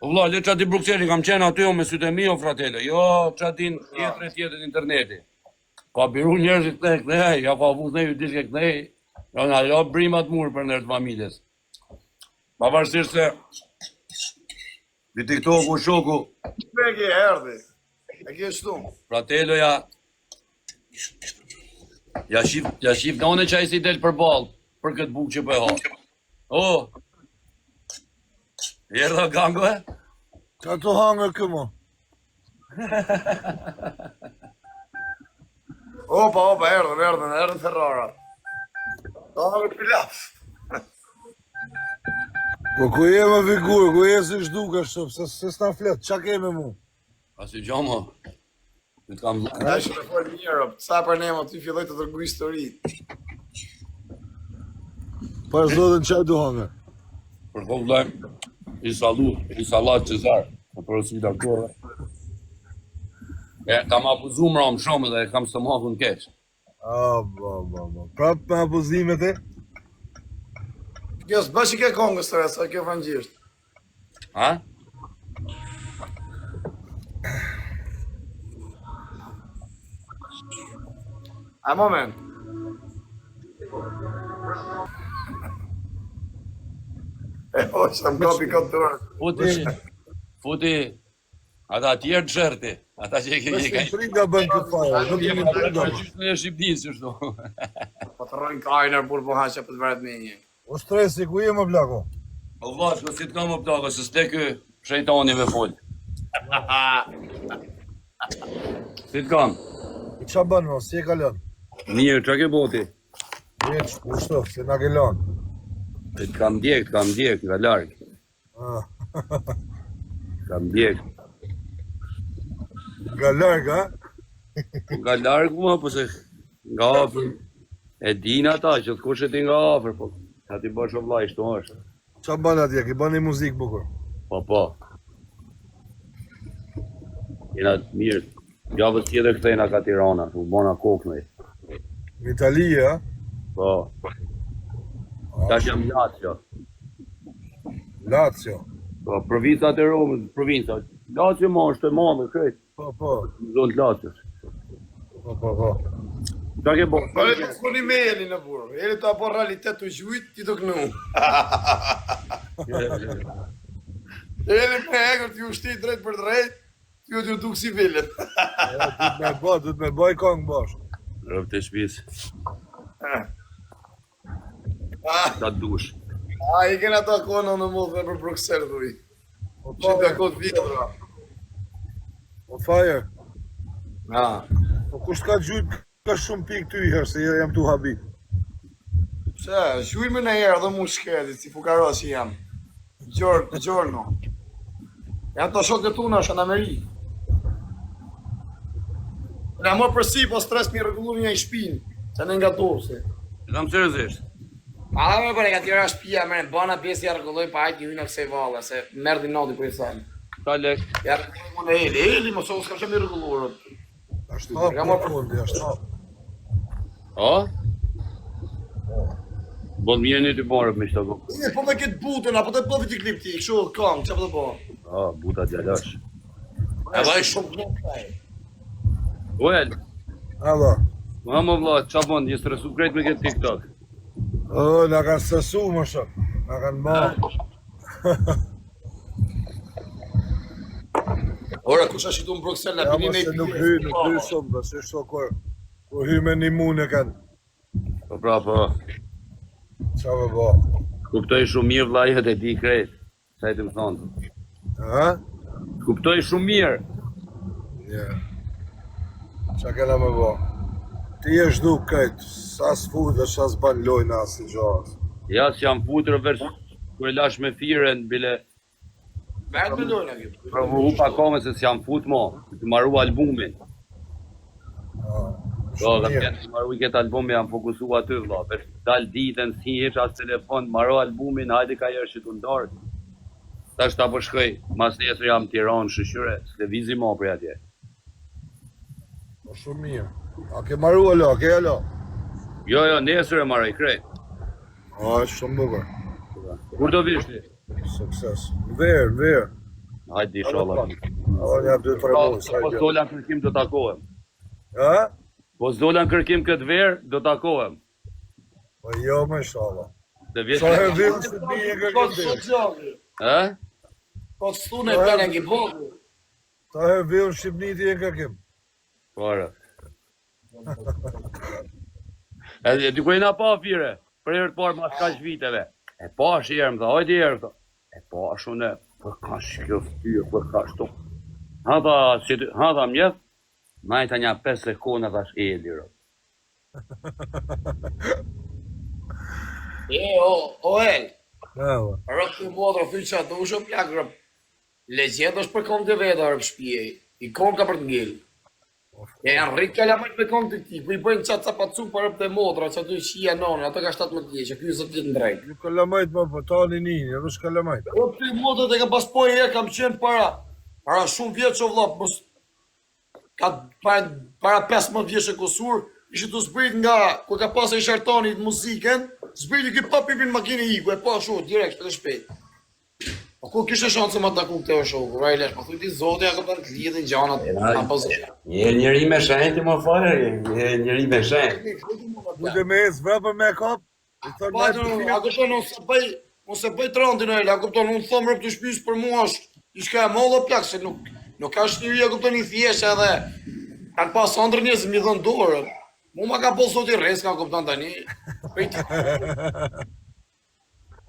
O vlla, le çati Brukseli, kam qenë aty me sytë e mi o fratele. Jo, çatin tjetër interneti. Ka biru njerëzit këthe, ja ka vu këthe, ju diske këthe, ja nga jo brimat murë për nërë të familjes. Pavarësisht se vi TikToku, shoku. Me ke erdhi, e ke shtu. Frateloja, ja shif none që a i si del për balë, për këtë bukë që për ha. O, erdha gango e? Qa të hangër këmo? Opa, erdhën Ferrara. Ta hangër pilaf. Po ku je me figurë, ku je si shduke shumë, se s'na fletë, qa ke me mu? A si gjama, të kam zë. A ishë të folë njërë, sa për nema ty filloj të tërgu histori. Për zotën qa du hangër? Për kohë vlajmë, i salat Cezar, në përësit aktore. Kam apuzu më ramë shumë dhe kam së mafu në keqë. Prap me apuzimet e? Kjo s'bësh i ke kongës të resa, kjo frangjisht. Ha? A moment. E o, që të më kapi këtërë. Futi, ata tjerë të shërti, ata qëËs të fringa bën këtë fara, nuk jemi fringa bën. në Shqipënisë, që shto. Po të rojnë kajnër burë po haqa për të vërët me një. O stresi, ku je më blako? O vash, në si të kam më plako, se s'te kë shejtani me folë. Si të kam? I qa bën më, si e kalon? Mirë, që ke boti? Veç, ushto, se na gelon. Të kam djek, nga largë. Kam djek. Nga larg, ha? Nga largë mua, po se nga afer. E din ata, që të kushet i nga afer, po. Ka ti bësh o vlaj, shto është. Qa bën atje, ki bën një muzikë bukur? Po. Jena mirë. Gjavës tjetër këthejna ka Tirana, u bona koknej. Në Itali, ha? Po. Tash jam Lazio. Lazio? Po, provincat e Romës, provincat. Lazio ma është e madhe, krejt. Po. Zonë Lazios. Po. Qa ke bo? Po e të s'koni me jeni në burë. Jeni të apo realitet të zhujt, ti të kënu. Jeni me egrë t'ju shti drejt për drejt, t'ju t'ju duk si villet. Du t'me bëj kongë bosh. Rëvë të shpisë. Ta dush. I kena ta kona në modhë për Bruxelles, dhuj. Që të akot vjetëra. O fire. Na. Po kush ka gjujt ka shumë pikë ty herë, se jam tu habit. Se, zhujme në herë dhe mu shkedit, si fukaro si jam. Gjorno. Jam të shokët tuna, shë në Amerikë. Në më përsi, po stres mi rregullu një i shpinë, se në nga dorë, Kam seriozisht. A me për e ka tjera shpia, mërë, bëna pjesë ja rregulloj pa ajt një hynë kësej valla, se merdi nodi për i sajnë. Ta lek. Ja rregulloj mu në Eli, më s'ka që mi rregullurët. Ashtu po fundi, ashtu. O? Bon mirë një të borë me shto kokë. Po me këtë butën, apo të bëvi t'i klip ti, kështu kam, që po të bëhë? O, buta djalash. E vaj shumë në kaj. Well, Alo. ma më vla, qa bon, një stresu krejt me këtë TikTok. O, nga kanë stresu më shumë. Nga kanë ma. Ora, kush a shitu në Bruxelles, Ja, në bini se nuk hy shumë, dhe se shto kur hy me një mune kanë. Po pra, po. Qa me bo? Kuptoj shumë mirë vla jetë e di krejt. Sa e të më thonë. Ha? Kuptoj shumë mirë. Ja. Qa kena me bo? Ti e shdu këtë, sa s'fu dhe sa s'ban lojnë asë në gjohës. Ja, si jam futër vërës, kër e lash me firen, bile... Merë me dojnë a këtë. Pra më hupa kome se si jam fut mo, të maru albumin. Do, dhe më të maru i këtë albumin, jam fokusu aty vla. Për dal ditën, si heq as telefon, maru albumin, hajde ka jërë që të ndarë. Ta është ta po shkoj, mas nesër jam Tiranë, shëshyre, s'levizi mo për atje. Po shumë mirë. A ke maru alo, ke alo? Jo, nesër e maraj krejt. A, është shumë bukur. Kur do vishti? Sukses. Në verë, në verë. Hajde inshallah. Unë jam 2-3 muaj. Po s'dola në kërkim do takohem. Ha? Po s'dola në kërkim këtë verë do takohem. Po jo më inshallah. Dhe vjetë. Sa herë vjen se ti e ke Kot këtë. sociali. Ë? Kot stune e pene ngi bogu. Sa herë vjen në Shqipni ti e ke kim. Pare. Edhe dy kujna pa fire, për herë të parë mas kaq viteve. E pa herë më tha, hajde herë tha. E pa shune, për ka shkjo ftyr, për ka shto. Ha tha mjet, majta nja 5 sekonda thash e lirë. O El, Evo. rëp të modrë, thuj që atë ushë plak rëp. Legjenda është për kom të veta rëp shpije, i kom ka për të ngellë. E janë rritë kalamajt me kom të ti, ku i bëjnë qatë capacu për rëp të modrë, që aty shia nonë, ato ka 17 vjeqe, kjo 20 vjetë në drejtë. Nuk kalamajt më po tani ninj, edhe s'kalamajt. Rëp të modrët e kam pas po e kam qenë para shumë vjetë që vlop, para 15 vjeqe kusur, ishë të zbrit nga, ku ka pas e i shartonit muziken, zbrit i ki pa pipin makini iku, e pa shumë, direkt, shpet e shpet. Po ku kishe shansë më taku këtë e shumë, kura i lesh, po thuj ti zote, ja këpër të lidhin gjanat, në pozit. Je njëri me shenjti më fare, je njëri me shenjti. Kujde me ecë vrapë me kap? I thonë Pa, a këpër unë se bëj trandin e a këpër unë thëmë rëp të shpys për mua është, i shka e mollë plak, se nuk ka shnjëri, a këpër një thjeshe edhe, kanë pas andrë njëzë mi dhënë dorë, mu ma ka po zoti res, ka këpër tani,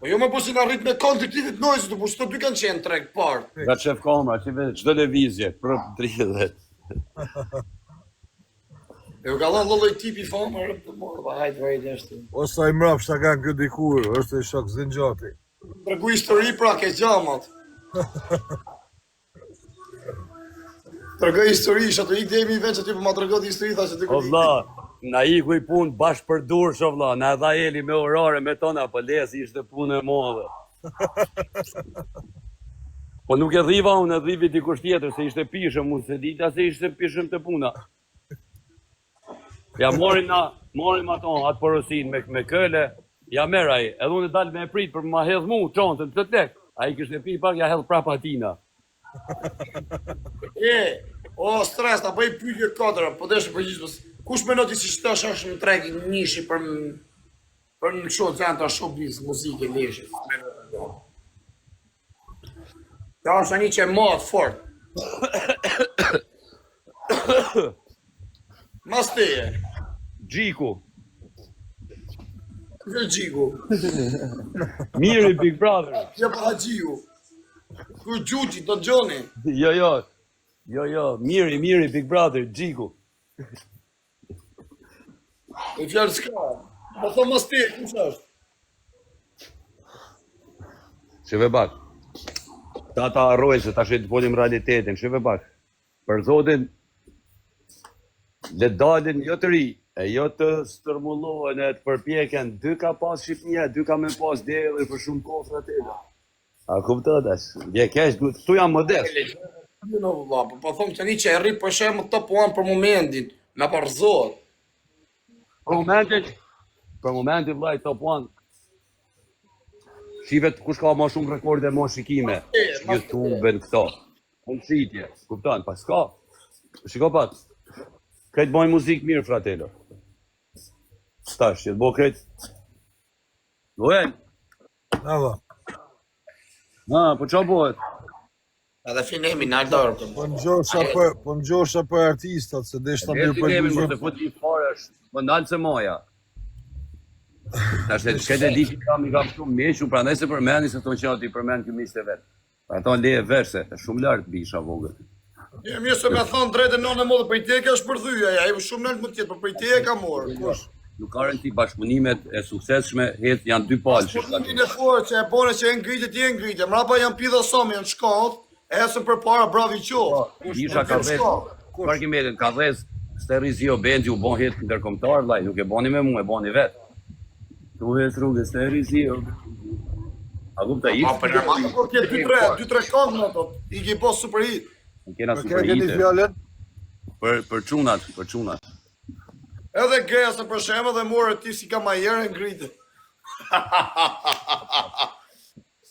po jo me po si nga rritë me kontriktivit nojzë, po që të dy kanë qenë trek partë. Nga qef kamera, që vetë qdo levizje, prëp 30. E u ka dhënë lëlloj tipi famë, rëp të morë, pa hajtë vajtë eshte. O sa i mrap shta kanë këtë dikur, është i shok zingjati. Tregu histori pra ke gjamat. Tregu histori, që të ikë dhe jemi i venë që ty për ma tregu të histori, tha që ty O këtë vlla, na iku i punë bashkë për dur sho vlla, na dha Eli me orare me tona, po lesi ishte punë e modhe. Po nuk e dhiva unë, e dhivi dikush tjetër, se ishte pishëm, unë se dita se ishte pishëm të puna. Ja morim ato, atë porosin me kële, ja meraj, edhe unë e dalë me prit për ma hedh mu, qontën, të tek. A i kështë e pi pak, ja hedh prapa atina. O, stres, ta bëj pyetje 4, po deshë përgjithës. Kush me noti si që tash është në treg nishi për në kësho të janë të showbiz, muzike, nishi. Ta është një që e modë fort. Mas teje. Gjiku, Kështë gjiku. miri Big Brother. Kja pa gjiku. Kështë gjuqi, do gjoni. Jo, miri Big Brother, Gjiku. E fjallë s'ka. Po thë mas teje, kush është? Sheve bak, ta arroj se ta shetë të folim realitetin, sheve bak, për zotin, le dalin jo të ri, e jo të stërmullohen e të përpjeken, dy ka pas Shqipnia, dy ka me pas delë për shumë kofra të edhe. A kuptët është, je kesh, tu jam modest. Po thëmë që një që e rri për shemë të puan për momentin, me përzot. Për momentin, vlaj, top 1, shivet kush ka ma shumë rekorde ma shikime, YouTube-en këto, unë shqitje, kuptan, pas ka, shiko pat, krejt bojnë muzikë mirë, fratello. Stash, që të bo krejt, Noel, Ava, po qa bojët? Edhe finemi në aldorë. po në gjosha për artistat, se deshta mirë për Më gjusha. të fut një fare është, më ndalë se moja. Tash, shkete di që kam shumë meqë, pra ndaj se përmeni se tonë që ati përmeni kjo mishte vetë. Pra ta leje verse, shumë lartë bisha vogët. Mirë se me thonë drejtë e nënë e modë, për i te ka është përdhyja, ja, e shumë nëllë më tjetë, për i te e ka morë. Kush? Nuk ka rëndi bashkëpunimet e suksesshme, janë dy palë që Bashkëpunimin e forë që e bone që e ngritit, i e ngritit, mrapa janë pidha somi, janë shkallët, e esën për para bravi qovë. Isha ka dhez, parkimetin, ka dhez, Sterizio Benji u bon hit ndërkombëtar, vllai, nuk e boni me mu, e boni vetë. Tu hes rrugës Sterizio. A kupta A për nërmatë, po kje 2-3 këngë në të, i ki po super hit. Kena Për super kërë një hite. fjallën? Për çunat. Edhe greja se për shemë dhe morë ti si ka ma jere ngritit.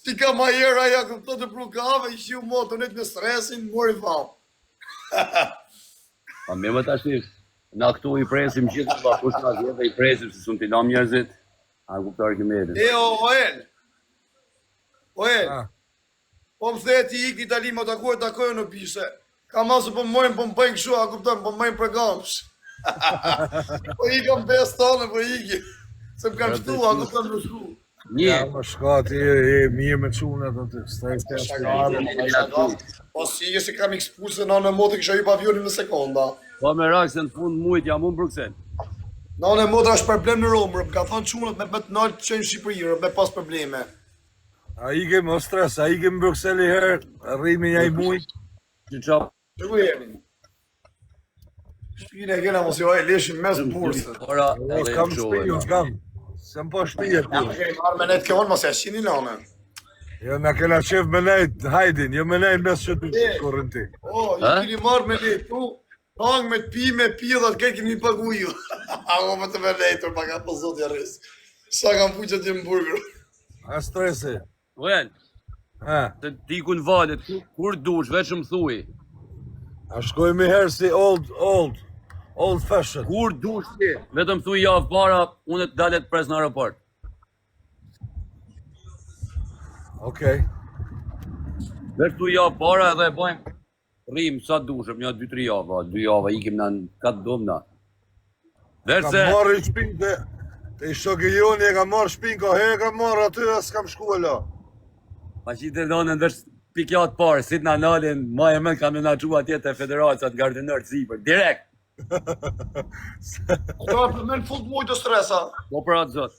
Ti ka ma jera, ja këpëto të prukave, i shiu motorit në stresin, mori famë. Pa me më tash na këtu i presim gjithë, pa kush na zgjedh i presim se sun t'i lam njerëzit. A kuptoj Arkimedes. Oel. Po më the ti ik Itali më takoj në pishte. Ka masë po më bëjnë kështu, a kupton, po më bëjnë për gamsh. Po i kam 5 tonë, po iki. Se më kam shtu, a kupton në shku. Ja, më shka ti e mirë me qunat atë, Po si se kam ekspulse në motë kisha i pavionin në sekonda. Po me rak se në fund mujt jam unë Bruxelles. Në motë është problem në Romë, më ka thonë qunat me të nalë të qenë Shqipëri, me pas probleme. A ikim o stres, a ikim Bruxelles i herë, rrimi ja i muj. Që qap? Që ku jemi? Shpine e kena mos jo e leshim mes bursë. Ora, Kam shpiju, kam. Se më po shpije Ja, të. kemi marrë me nejtë ke onë, mos e shqini në. Jo, na kena qef me nejt, hajdin, jo me nejt mes që tu korën ti. O, i kini marrë me nejtë tu, hangë me të pi, me pidhat, ke kemi pagu ju. O, me të me nejtër, pa ka po zotja rrisë. Sa kam fuqet që më burger. A stresi. Well, Ha, se ti ku në valet, kur dush, veç më thuj. a shkojmë i herë si old fashion. Kur dush ti, vetëm thuj javë para, unë të dalet pres në aeroport. Okej. Veç thuj javë para edhe e bojmë rrim sa dushëm, një 2-3 javë, 2 javë, ikim në katë dom na. Veç Kam se, marrë i shpinë te i shokë joni e kam marrë shpinë, ka herë kam marrë aty as kam shku e la. pa që i të lonën veç pikjat parë, si të në nalin, ma e men kam në naqu atje të federacat gardinër të zipër, direkt. Ka për me në fund muj të stresa. Po për atë zot,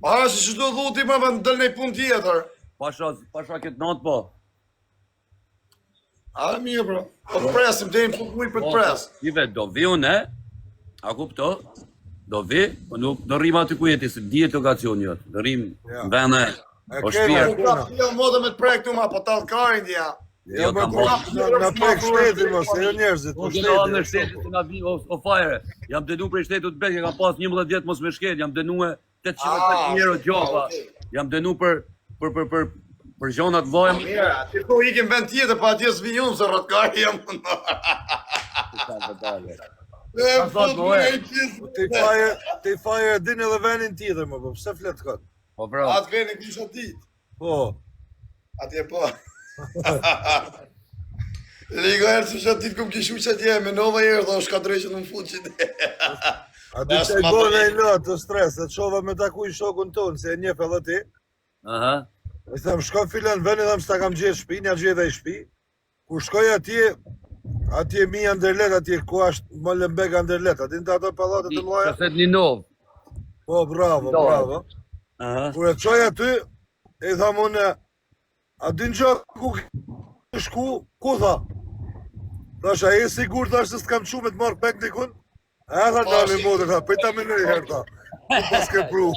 Ma si që do dhuti më në dëllë një pun tjetër. pasha këtë natë po. A, mirë, bro. Po të presim, dhe në fund muj për të pres. I vetë, do vi unë, a kupto? Do vi, po nuk do rrim aty ku jeti, se dihet lokacion jotë, do rrim në vene, po kemi, shpirë. Po ka jo modë me të prek tu ma, po talë karin dja. Jo, kam më në prek shtetin, mos, e jo njerëzit, Po po kena në shtetin. shtetit të nga vi o fajre, jam denu për shtetit të brek, kam pas 11 vjetë mos me shket, jam denu e 850 euro gjoba, jam denu për gjonat vojmë. Mirë, ti ku ikim vend tjetër, pa atje s'vi unë, se rëtkari jam në. E, fund muj e i pjesë. Ti faje din edhe venin tjetër, më po, pse flet këtë? Po bro, Atë veni kisha dit. Po, Atje po. Ligo herë që shatë ditë kum kishu që atje, me nova herë, dhe është kadrej që në më fut që dhe. a di që i bërë e lot të stres, e të shova me taku i shokun tonë, se e njef edhe ti. aha, E them, shko filan veni dhe më s'ta kam gjithë shpi, nja gjithë dhe i shpi. Kur shkoj atje mi Anderlet, atje ku ashtë Molenbeek Anderlet, atin të ato palatet të mloja? kaset një novë. Po, bravo. Aha, Kur e të qoj aty, e tham unë, a din që ku ke shku, ku tha? Thash, a e sigur, thash se s'kam qu me të marrë pek dikun? E tha dali modë, tha, pëjta me në i herë, tha. Ku pas ke pru.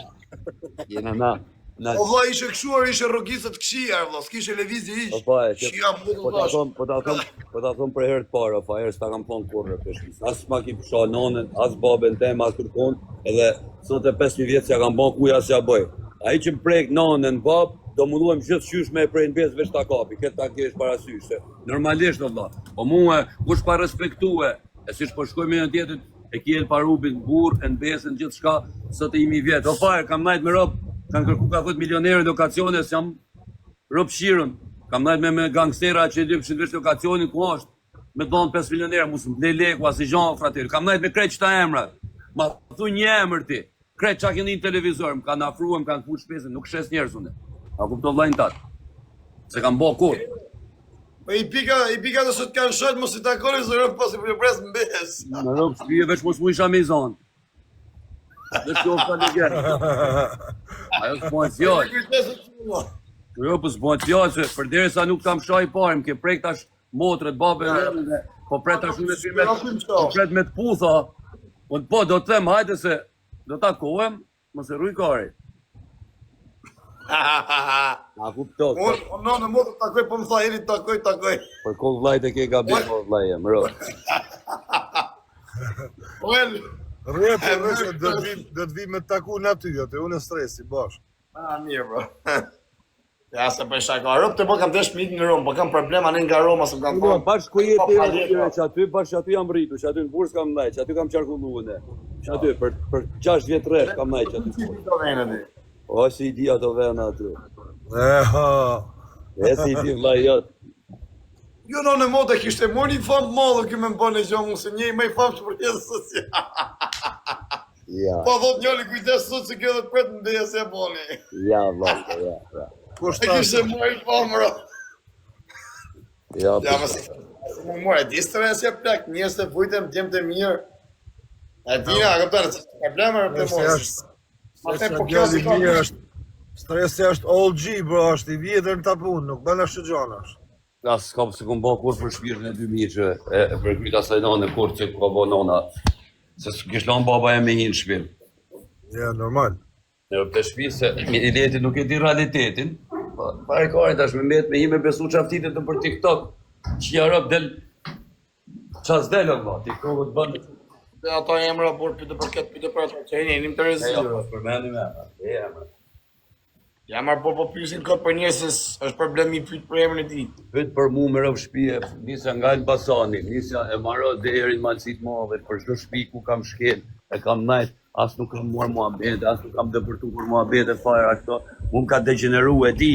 jena na. O vla ishe këshuar, ishe rogicët këshia, vla, s'kishe levizje ish. Po e, Shia më po ta thon për herë të parë, pa herë s'ta kam thon kurrë të shtëpisë. As s'ma ki pusha nonën, as babën tem, as kërkon, edhe sot e 5 vjet që ja kam bën kuja s'ja bëj. Ai që më prek nonën bab, do munduhem gjithë qysh me prej në besë veç ta kapi, këtë ta kesh parasysh. Normalisht o vlla. Po mua kush pa respektue, e siç po shkoj me një tjetër, e kiel parubin burr, e në besën gjithçka, sot e imi vjet. O fare, kam najt me rob, kanë kërku ka thot milionerë lokacione, s'jam rob shirën. Kam najt me gangstera që i dypshin veç lokacionin ku është. Me don 5 milionerë, mos më blej leku as i gjan fratir. Kam najt me krejt qëta emrat. Ma thu një emër ti. Krejt qa keni në televizor, më kanë afruar, më kanë full shpesin, nuk shes njerëz unë. A kupton vllajin tat. Se kam bo kur. Po i pika dhe sot kanë shojt, mos i takoni, se rëpë pas i përpres në besë. Në rob shpije veç mos mu isha me i zonë. Dhe shof ka ligjer. Ajo s'bojnë fjallë. Kujtesë të mua. Jo, po s'bojnë fjallë, se përderisa nuk kam shaj parë, më ke prek tash motrët, babe dhe, po pret tash unë po pret me të putha. Po do të them, hajde se do ta kohem, mos e rruj kari. A kuptot. Unë në motë të takoj, po më tha eri takoj. Për kohë vlajt e ke gabim, o vlaje, më rrë. Well, Rrëtë, vëshë, do të vi me taku në aty, atë unë e stresi, bashkë. mirë, bro. Ja, se për shaka, Rom të po kam të shmit në Rom, po kam problema në nga Roma, se më kam thonë. Bashkë ku jetë që aty, bashkë aty jam rritu, që aty në Burës kam ndaj, që aty kam qarkullu ne. Që aty, për 6 vjetë rresht kam ndaj që aty. O, si i di ato vena aty. E si i di vlaj jatë. Jo, në modë kishte mori një famë madhë kjo me më bënë e gjohë mu, se një i me i famë që për jetë sociale. Ja. Po dhëtë njëri kujdes sot që kjo dhe të petë në dhe se bëni. Ja, vlajtë, ja. E kishte mori famë, ro. Ja, më se më mori, di stres e plak, njës të vujtëm, djemë të mirë. E dina, këpëtërë, që probleme rëpë të mos. Stresi është OG, bro, është i vjetër në ta punë, nuk bëna shëgjana është. As kam se kom bo kur për shpirën e 2000 që e për kryt asaj nane kur që ka bo nona. Se kish lanë baba e me hinë shpirë. Ja, normal. Në për shpi se mileti nuk e di realitetin. Pa e kare tash me met me hi me besu qaftitet të për TikTok. Që jarëp del... Qas delën ba, TikTok të bënë. Dhe ato emra burë për të përket për të përket, që e njënim të rezirë. Përmenim e, Ja marrë po pysin këtë për njësës, është problemi i pytë për emrin e ti. Pyt për mu me rëv shpije, nisja nga në Basani, nisja e marrë dhe erin malësit madhe, për shdo shpi ku kam shkel, e kam najt, as nuk kam muar muhabet, as nuk kam dëpërtu për muhabet e fajra këto, mu më ka degeneru e di,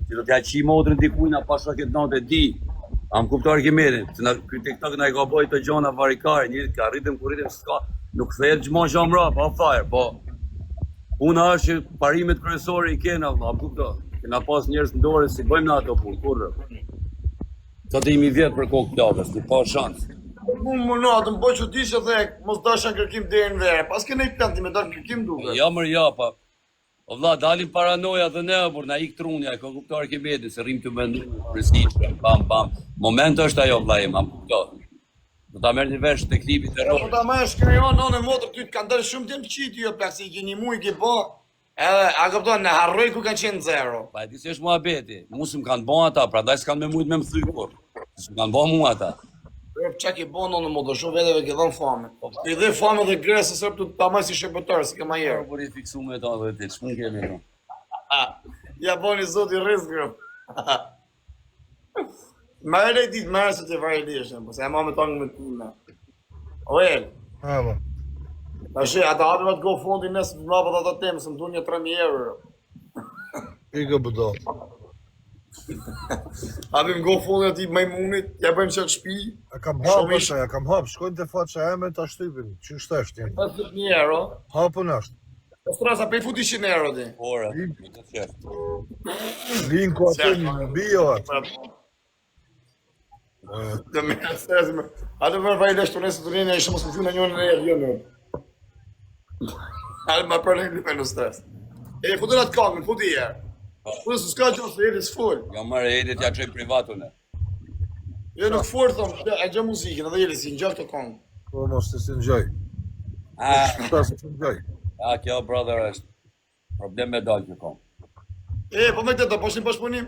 që do t'ja qi modrën dikujna pasha këtë natë e di, am kuptar kimerin, që këtë TikTok nga i ka bojt të gjona varikare, njëri ka rritëm ku rritëm s'ka, nuk thejt gjma gja pa fajrë, po. Puna është që parimet kryesore i kena, am kuptar. Kena pas njerëz në dorë si bëjmë në ato punë, kurrë. Sa të imi vjetë për kokë plakës, një pa shansë. Më natë, më bëjë që di që dhe mos dasha në kërkim dhe në vere, pas kena i planti me dalë në kërkim duke. Ja mërë ja, pa. O vla, dalim paranoja dhe ne, por na ik trunja, ka kuptar kemeti, se rrim të mendu, rësiqë, bam. Moment është ajo vla im, am kuptar. Do ta merr një vesh të klipit të Po ta më shkrijon në motor ty të kanë dalë shumë të mçiti jo plak se i keni mu i ke bë. Edhe a kupton në harroj ku kanë qenë zero. Pa e di se është muhabeti. Musim kanë bën ata, prandaj s'kan me mujt me më thyr kur. S'kan kanë bën mua ata. Po çka ke bën në motor shumë vetëve ke dhën famë. I dhe famë dhe gresë se të ta më si shërbëtor si kema herë. Po i fiksuam me ta vetë, ç'mund kemi këtu. Ja boni zoti rrezik. Ma e ditë më se të vajdeshën, po se e ma me tonë me punë. Oel. Po. Tash ata hapin atë go fondin nëse të mbrapa ata temë, se më duan një 3000 euro. Ikë budo. Hapim go fondin aty majmunit, ja bëjmë çat shtëpi. Ja kam hap, shkojnë te faça eme ta shtypin. Ç'është tash ti? 10000 euro. Hapun është. Po strasa pe futi 100 euro ti. Ora, të qeft. Linku aty në bio atë. Dhe me stres me. Atë më vajlesh të nesë të rinë e ishë mos më fju në njënë në erë, jo në. Atë më përnë një për në stres. E futu në atë kongën, futu i erë. Futu së s'ka gjë se edhis full. Ja marrë edit ja qoj privatune. Jo nuk furë thëmë, e gjë muzikën edhe jeli si në gjë këtë kongë. Po mos të si njëj. Ta si njëj. Ja, kjo brother është problem me dalë kjo kongë. Po me këtë të poshin pashpunim?